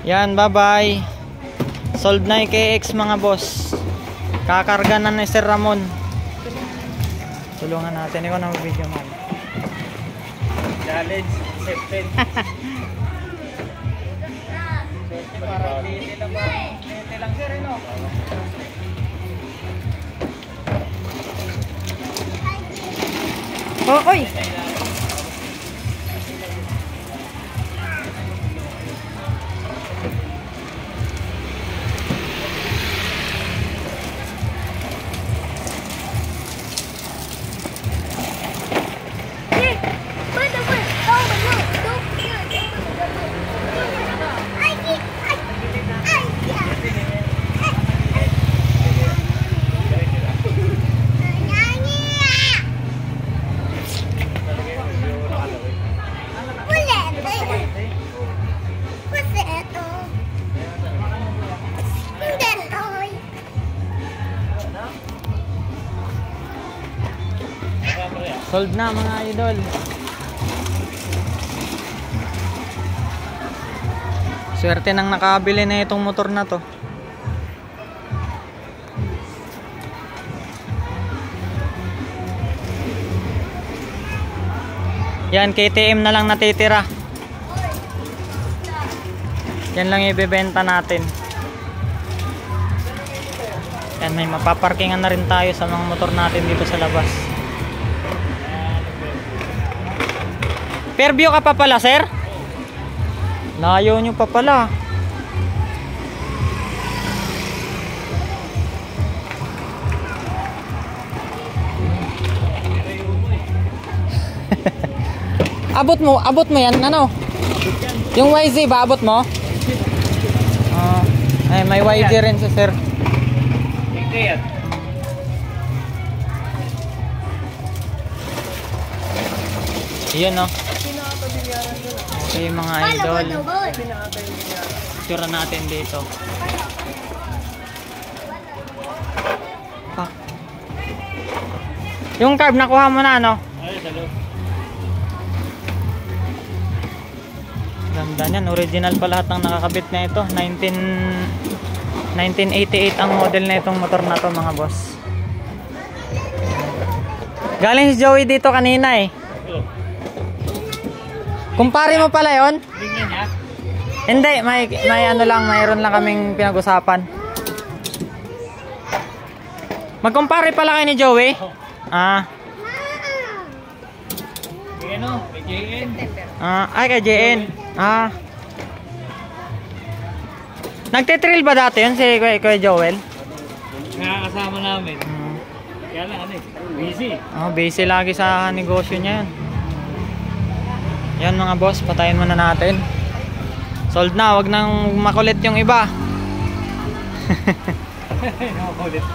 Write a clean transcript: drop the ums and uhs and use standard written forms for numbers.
Yan, bye-bye. Sold na yung KX mga boss. Kakarga na ni Sir Ramon. Tulungan natin. Ikaw na mag-video man. Challenge accepted. Para hindi lang sir, no? Oh, oy! Sold na mga idol. Swerte nang nakabili na itong motor na to. Yan, KTM na lang natitira. Yan lang ibebenta natin. Yan, may mapaparkingan na rin tayo sa mga motor natin dito sa labas. Fairview ka pa pala, sir? Layo nyo pa pala. Abot mo yan, ano? Yung YZ ba, abot mo? Ay, may YZ rin si sir. Yan, no? Okay mga idol, sura natin dito. Yung carb nakuha mo na, no? Ganda niyan, original pa lahat ng nakakabit na ito. 1988 ang model na itong motor na to mga boss. Galing si Joey dito kanina eh. Kumpare mo pala yon? Hindi, may ano lang, mayroon lang kaming pinag-usapan. Magkumpare pala kayo ni Joey? Ah. Kay JN. Ay kay JN. Nagtitrill ba dati yun si Kuya Joel? Nakakasama namin. Kaya lang ano eh, busy. Busy lagi sa negosyo niya yan. Yan mga boss, patayin muna natin. Sold na, wag nang makulit yung iba. Makulit.